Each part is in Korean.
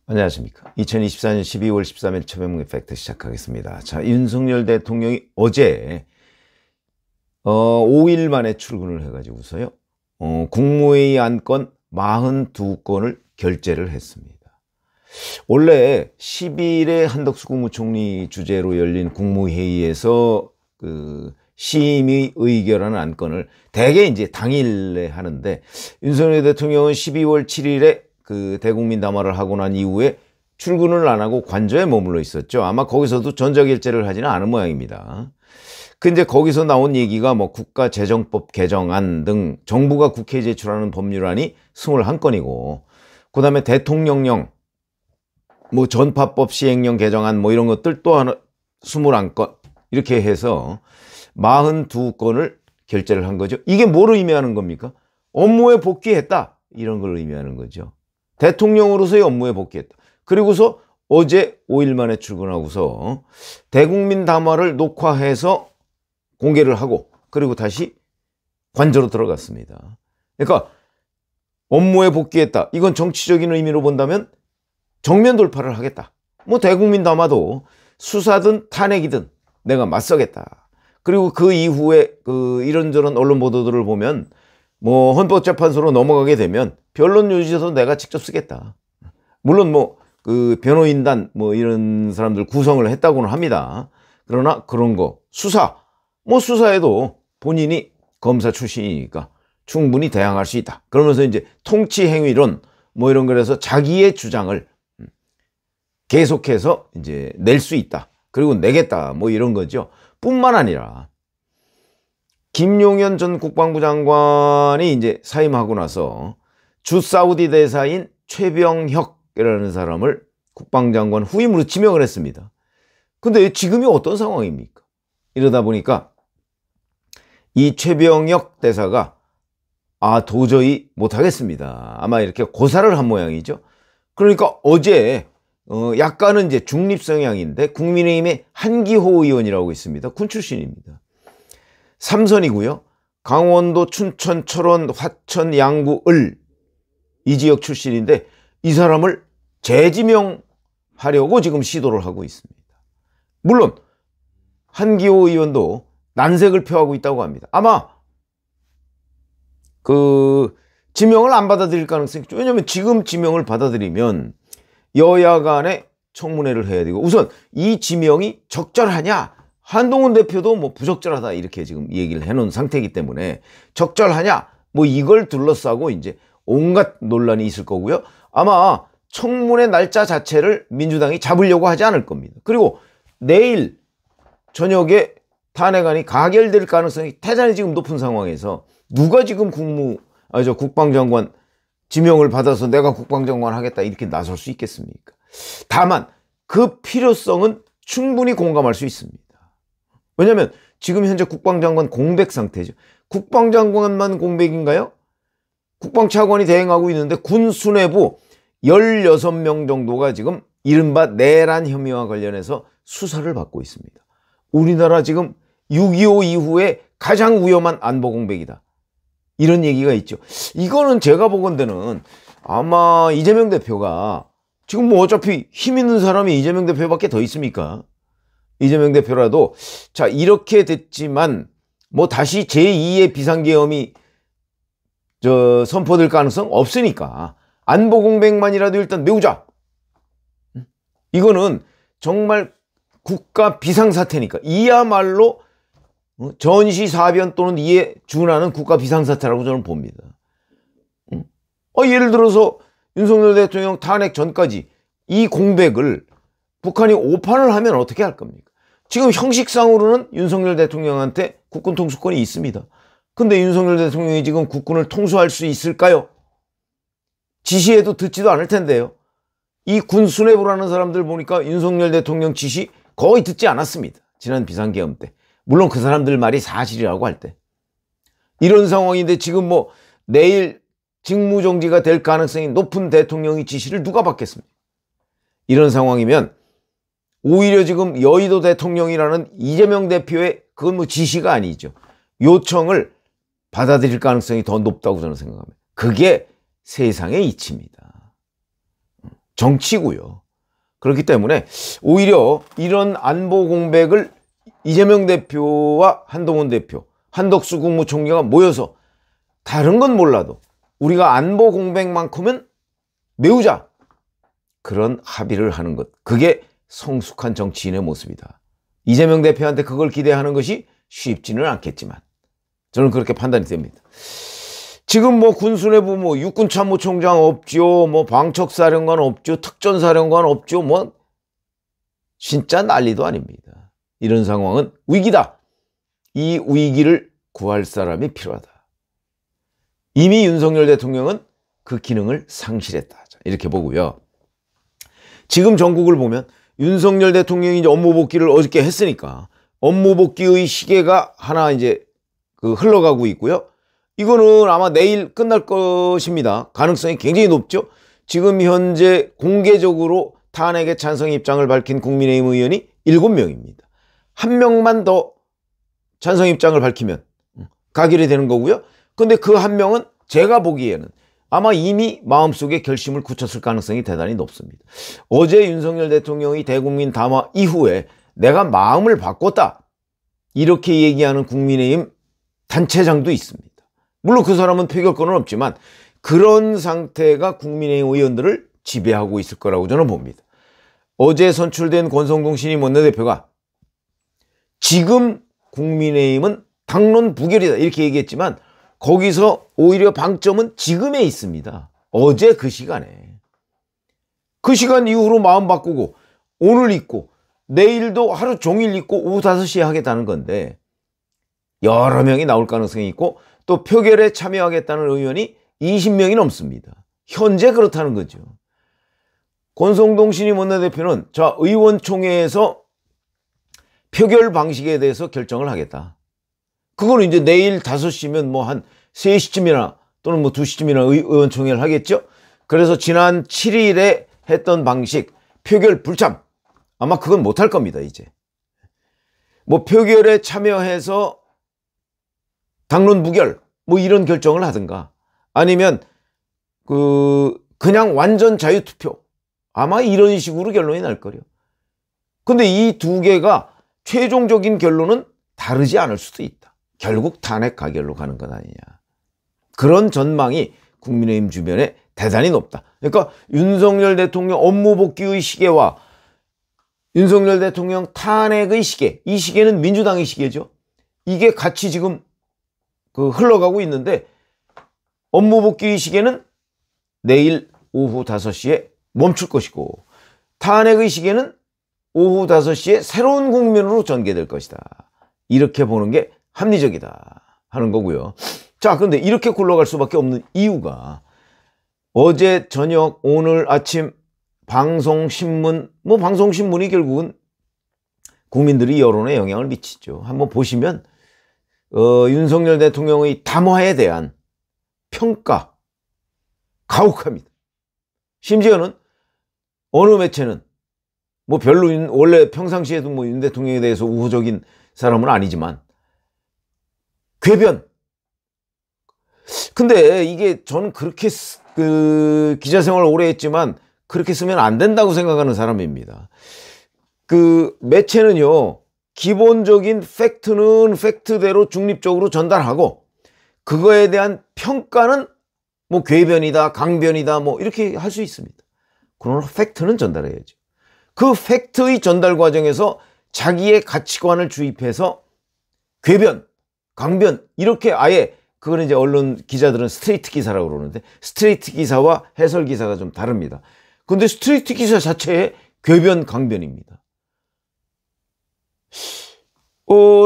안녕하십니까. 2024년 12월 13일 최병무의 팩트 시작하겠습니다. 자, 윤석열 대통령이 어제 5일 만에 출근을 해가지고서요. 국무회의 안건 42건을 결재를 했습니다. 원래 10일에 한덕수 국무총리 주재로 열린 국무회의에서 심의 의결하는 안건을 대개 이제 당일에 하는데, 윤석열 대통령은 12월 7일에 대국민 담화를 하고 난 이후에 출근을 안 하고 관저에 머물러 있었죠. 아마 거기서도 전자결재를 하지는 않은 모양입니다. 근데 거기서 나온 얘기가 국가재정법 개정안 등 정부가 국회에 제출하는 법률안이 21건이고, 그 다음에 대통령령, 전파법 시행령 개정안 이런 것들 또 하나 21건, 이렇게 해서 42건을 결재를 한 거죠. 이게 뭘 의미하는 겁니까? 업무에 복귀했다, 이런 걸 의미하는 거죠. 대통령으로서의 업무에 복귀했다. 그리고서 어제 5일 만에 출근하고서 대국민 담화를 녹화해서 공개를 하고, 그리고 다시 관저로 들어갔습니다. 그러니까 업무에 복귀했다. 이건 정치적인 의미로 본다면 정면 돌파를 하겠다. 대국민 담화도 수사든 탄핵이든 내가 맞서겠다. 그리고 그 이후에 이런저런 언론 보도들을 보면 헌법재판소로 넘어가게 되면 변론 요지서도 내가 직접 쓰겠다. 물론 변호인단 이런 사람들 구성을 했다고는 합니다. 그러나 그런 거 수사에도 본인이 검사 출신이니까 충분히 대항할 수 있다. 그러면서 이제 통치행위론 이런 거라서 자기의 주장을 계속해서 이제 낼 수 있다. 그리고 내겠다. 이런 거죠. 뿐만 아니라 김용현 전 국방부 장관이 이제 사임하고 나서 주 사우디 대사인 최병혁이라는 사람을 국방장관 후임으로 지명을 했습니다. 근데 지금이 어떤 상황입니까? 이러다 보니까 이 최병혁 대사가 도저히 못하겠습니다. 아마 이렇게 고사를 한 모양이죠. 그러니까 어제 약간은 이제 중립 성향인데 국민의힘의 한기호 의원이라고 있습니다. 군 출신입니다. 삼선이고요. 강원도 춘천, 철원, 화천, 양구, 을 이 지역 출신인데 이 사람을 재지명하려고 지금 시도를 하고 있습니다. 물론 한기호 의원도 난색을 표하고 있다고 합니다. 아마 지명을 안 받아들일 가능성이 있죠. 왜냐하면 지금 지명을 받아들이면 여야 간에 청문회를 해야 되고, 우선 이 지명이 적절하냐, 한동훈 대표도 부적절하다 이렇게 지금 얘기를 해놓은 상태이기 때문에 적절하냐 이걸 둘러싸고 이제 온갖 논란이 있을 거고요. 아마 청문회 날짜 자체를 민주당이 잡으려고 하지 않을 겁니다. 그리고 내일 저녁에 탄핵안이 가결될 가능성이 대단히 지금 높은 상황에서 누가 지금 국방장관 지명을 받아서 내가 국방장관 하겠다 이렇게 나설 수 있겠습니까? 다만 그 필요성은 충분히 공감할 수 있습니다. 왜냐하면 지금 현재 국방장관 공백 상태죠. 국방장관만 공백인가요? 국방차관이 대행하고 있는데 군 수뇌부 16명 정도가 지금 이른바 내란 혐의와 관련해서 수사를 받고 있습니다. 우리나라 지금 6.25 이후에 가장 위험한 안보 공백이다, 이런 얘기가 있죠. 이거는 제가 보건대는 아마 이재명 대표가 지금 어차피 힘 있는 사람이 이재명 대표밖에 더 있습니까? 이재명 대표라도 이렇게 됐지만 다시 제2의 비상계엄이 선포될 가능성 없으니까 안보 공백만이라도 일단 메우자. 이거는 정말 국가 비상사태니까, 이야말로 전시사변 또는 이에 준하는 국가 비상사태라고 저는 봅니다. 예를 들어서 윤석열 대통령 탄핵 전까지 이 공백을 북한이 오판을 하면 어떻게 할 겁니까? 지금 형식상으로는 윤석열 대통령한테 국군 통수권이 있습니다. 근데 윤석열 대통령이 지금 국군을 통수할 수 있을까요? 지시해도 듣지도 않을 텐데요. 이 군 수뇌부라는 사람들 보니까 윤석열 대통령 지시 거의 듣지 않았습니다. 지난 비상계엄 때. 물론 그 사람들 말이 사실이라고 할 때. 이런 상황인데 지금 내일 직무정지가 될 가능성이 높은 대통령의 지시를 누가 받겠습니까? 이런 상황이면 오히려 지금 여의도 대통령이라는 이재명 대표의 그건 지시가 아니죠. 요청을 받아들일 가능성이 더 높다고 저는 생각합니다. 그게 세상의 이치입니다. 정치고요. 그렇기 때문에 오히려 이런 안보 공백을 이재명 대표와 한동훈 대표, 한덕수 국무총리가 모여서 다른 건 몰라도 우리가 안보 공백만큼은 메우자. 그런 합의를 하는 것. 그게 성숙한 정치인의 모습이다. 이재명 대표한테 그걸 기대하는 것이 쉽지는 않겠지만 저는 그렇게 판단이 됩니다. 지금 뭐 군수내부 뭐 육군참모총장 없죠. 뭐 방척사령관 없죠. 특전사령관 없죠. 뭐 진짜 난리도 아닙니다. 이런 상황은 위기다. 이 위기를 구할 사람이 필요하다. 이미 윤석열 대통령은 그 기능을 상실했다. 이렇게 보고요. 지금 전국을 보면 윤석열 대통령이 이제 업무 복귀를 어저께 했으니까 업무 복귀의 시계가 하나 이제 흘러가고 있고요. 이거는 아마 내일 끝날 것입니다. 가능성이 굉장히 높죠. 지금 현재 공개적으로 탄핵에 찬성 입장을 밝힌 국민의힘 의원이 7명입니다. 한 명만 더 찬성 입장을 밝히면 가결이 되는 거고요. 근데 그 한 명은 제가 보기에는 아마 이미 마음속에 결심을 굳혔을 가능성이 대단히 높습니다. 어제 윤석열 대통령이 대국민 담화 이후에 내가 마음을 바꿨다. 이렇게 얘기하는 국민의힘 단체장도 있습니다. 물론 그 사람은 표결권은 없지만 그런 상태가 국민의힘 의원들을 지배하고 있을 거라고 저는 봅니다. 어제 선출된 권성동 신임 원내대표가 지금 국민의힘은 당론 부결이다 이렇게 얘기했지만 거기서 오히려 방점은 지금에 있습니다. 어제 그 시간에. 그 시간 이후로 마음 바꾸고 오늘 있고 내일도 하루 종일 있고 오후 5시에 하겠다는 건데 여러 명이 나올 가능성이 있고 또 표결에 참여하겠다는 의원이 20명이 넘습니다. 현재 그렇다는 거죠. 권성동 신임 원내대표는 자, 의원총회에서 표결 방식에 대해서 결정을 하겠다. 그거는 이제 내일 5시면 뭐 한 3시쯤이나 또는 뭐 2시쯤이나 의원총회를 하겠죠. 그래서 지난 7일에 했던 방식 표결 불참 아마 그건 못할 겁니다. 이제 뭐 표결에 참여해서 당론 무결 뭐 이런 결정을 하든가 아니면 그냥 완전 자유투표 아마 이런 식으로 결론이 날 거예요. 근데 이 두 개가 최종적인 결론은 다르지 않을 수도 있다. 결국 탄핵 가결로 가는 것 아니냐. 그런 전망이 국민의힘 주변에 대단히 높다. 그러니까 윤석열 대통령 업무 복귀의 시계와 윤석열 대통령 탄핵의 시계, 이 시계는 민주당의 시계죠. 이게 같이 지금 흘러가고 있는데 업무 복귀의 시계는 내일 오후 5시에 멈출 것이고 탄핵의 시계는 오후 5시에 새로운 국면으로 전개될 것이다. 이렇게 보는 게 합리적이다 하는 거고요. 자, 그런데 이렇게 굴러갈 수밖에 없는 이유가 어제 저녁 오늘 아침 방송신문, 방송신문이 결국은 국민들이 여론에 영향을 미치죠. 한번 보시면 윤석열 대통령의 담화에 대한 평가 가혹합니다. 심지어는 어느 매체는 별로 원래 평상시에도 윤 대통령에 대해서 우호적인 사람은 아니지만 궤변. 근데 이게 저는 그렇게 기자 생활을 오래 했지만 그렇게 쓰면 안 된다고 생각하는 사람입니다. 매체는요, 기본적인 팩트는 팩트대로 중립적으로 전달하고 그거에 대한 평가는 궤변이다, 강변이다, 이렇게 할 수 있습니다. 그러나 팩트는 전달해야죠. 그 팩트의 전달 과정에서 자기의 가치관을 주입해서 궤변, 강변, 이렇게 아예 그거는 이제 언론 기자들은 스트레이트 기사라고 그러는데 스트레이트 기사와 해설 기사가 좀 다릅니다. 근데 스트레이트 기사 자체에 궤변, 강변입니다.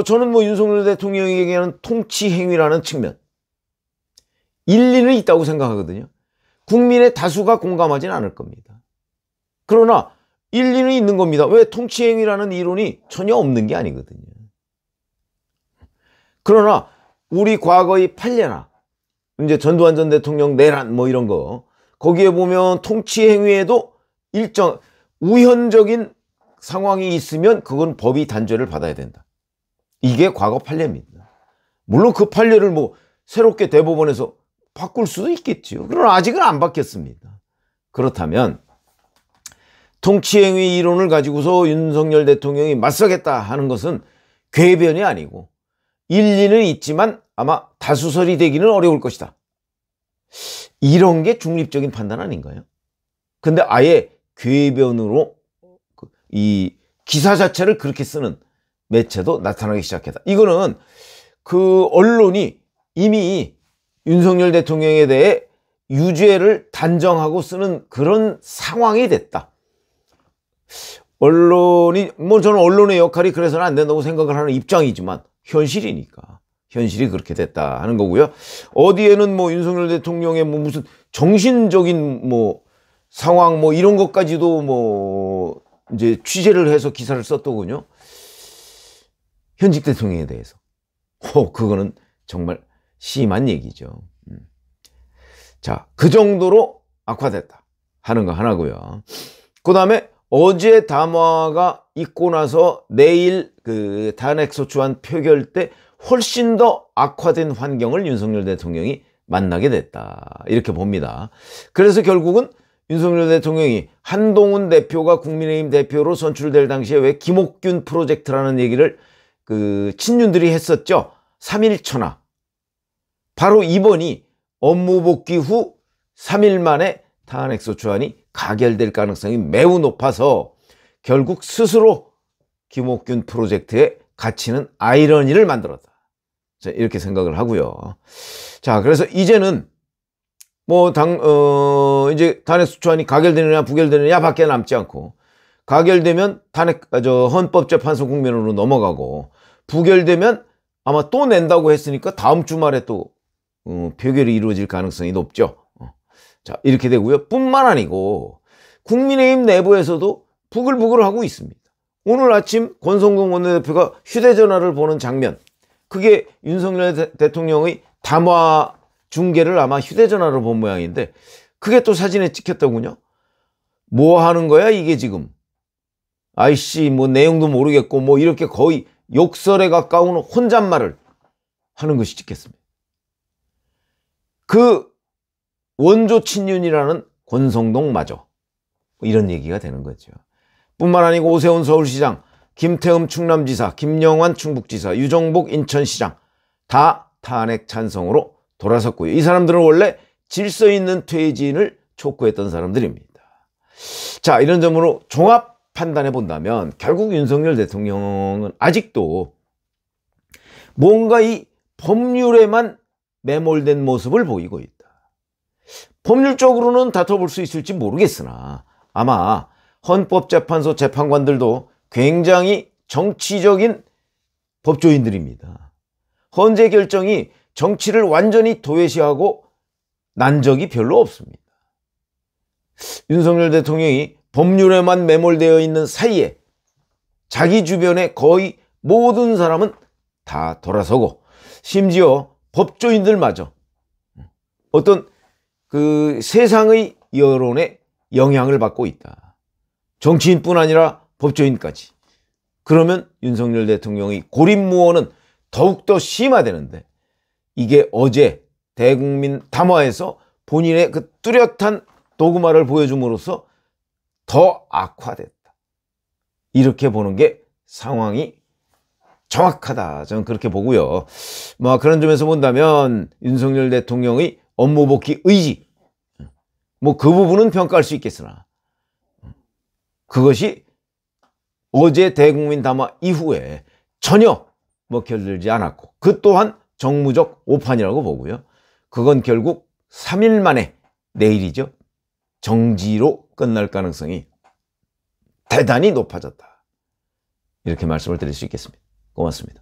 저는 윤석열 대통령이 얘기하는 통치 행위라는 측면, 일리는 있다고 생각하거든요. 국민의 다수가 공감하지는 않을 겁니다. 그러나 일리는 있는 겁니다. 왜? 통치 행위라는 이론이 전혀 없는 게 아니거든요. 그러나 우리 과거의 판례나 이제 전두환 전 대통령 내란 이런 거 거기에 보면 통치 행위에도 일정 우현적인 상황이 있으면 그건 법이 단죄를 받아야 된다. 이게 과거 판례입니다. 물론 그 판례를 새롭게 대법원에서 바꿀 수도 있겠죠. 그러나 아직은 안 바뀌었습니다. 그렇다면 통치행위 이론을 가지고서 윤석열 대통령이 맞서겠다 하는 것은 궤변이 아니고 일리는 있지만 아마 다수설이 되기는 어려울 것이다. 이런 게 중립적인 판단 아닌가요? 근데 아예 궤변으로 이 기사 자체를 그렇게 쓰는 매체도 나타나기 시작했다. 이거는 그 언론이 이미 윤석열 대통령에 대해 유죄를 단정하고 쓰는 그런 상황이 됐다. 언론이, 저는 언론의 역할이 그래서는 안 된다고 생각을 하는 입장이지만 현실이니까. 현실이 그렇게 됐다 하는 거고요. 어디에는 윤석열 대통령의 무슨 정신적인 상황 이런 것까지도 이제 취재를 해서 기사를 썼더군요. 현직 대통령에 대해서. 그거는 정말 심한 얘기죠. 자, 그 정도로 악화됐다 하는 거 하나고요. 그 다음에 어제 담화가 있고 나서 내일 그 탄핵소추안 표결 때 훨씬 더 악화된 환경을 윤석열 대통령이 만나게 됐다. 이렇게 봅니다. 그래서 결국은 윤석열 대통령이 한동훈 대표가 국민의힘 대표로 선출될 당시에 왜 김옥균 프로젝트라는 얘기를 그 친윤들이 했었죠. 3일 천하. 바로 이번이 업무 복귀 후 3일 만에 탄핵소추안이 가결될 가능성이 매우 높아서 결국 스스로 김옥균 프로젝트에 갇히는 아이러니를 만들었다. 자, 이렇게 생각을 하고요. 자, 그래서 이제는 이제 탄핵소추안이 가결되느냐 부결되느냐 밖에 남지 않고, 가결되면 헌법재판소 국면으로 넘어가고, 부결되면 아마 또 낸다고 했으니까 다음 주말에 또 표결이 이루어질 가능성이 높죠. 자, 이렇게 되고요. 뿐만 아니고 국민의힘 내부에서도 부글부글하고 있습니다. 오늘 아침 권성동 원내대표가 휴대전화를 보는 장면, 그게 윤석열 대통령의 담화 중계를 아마 휴대전화로 본 모양인데, 그게 또 사진에 찍혔더군요. 뭐 하는 거야 이게 지금? 아이씨, 내용도 모르겠고 이렇게 거의 욕설에 가까운 혼잣말을 하는 것이 찍혔습니다. 그 원조 친윤이라는 권성동마저 이런 얘기가 되는 거죠. 뿐만 아니고 오세훈 서울시장, 김태흠 충남지사, 김영환 충북지사, 유정복 인천시장 다 탄핵 찬성으로 돌아섰고요. 이 사람들은 원래 질서 있는 퇴진을 촉구했던 사람들입니다. 자, 이런 점으로 종합 판단해 본다면 결국 윤석열 대통령은 아직도 뭔가 이 법률에만 매몰된 모습을 보이고 있다. 법률적으로는 다퉈볼 수 있을지 모르겠으나 아마 헌법재판소 재판관들도 굉장히 정치적인 법조인들입니다. 헌재 결정이 정치를 완전히 도외시하고 난 적이 별로 없습니다. 윤석열 대통령이 법률에만 매몰되어 있는 사이에 자기 주변의 거의 모든 사람은 다 돌아서고, 심지어 법조인들마저 어떤 그 세상의 여론에 영향을 받고 있다. 정치인뿐 아니라 법조인까지. 그러면 윤석열 대통령의 고립무원은 더욱더 심화되는데, 이게 어제 대국민 담화에서 본인의 그 뚜렷한 도구마를 보여줌으로써 더 악화됐다. 이렇게 보는 게 상황이 정확하다. 저는 그렇게 보고요. 그런 점에서 본다면 윤석열 대통령의 업무 복귀 의지, 그 부분은 평가할 수 있겠으나 그것이 어제 대국민 담화 이후에 전혀 먹혀들지 않았고, 그 또한 정무적 오판이라고 보고요. 그건 결국 3일 만에, 내일이죠, 정지로 끝날 가능성이 대단히 높아졌다. 이렇게 말씀을 드릴 수 있겠습니다. 고맙습니다.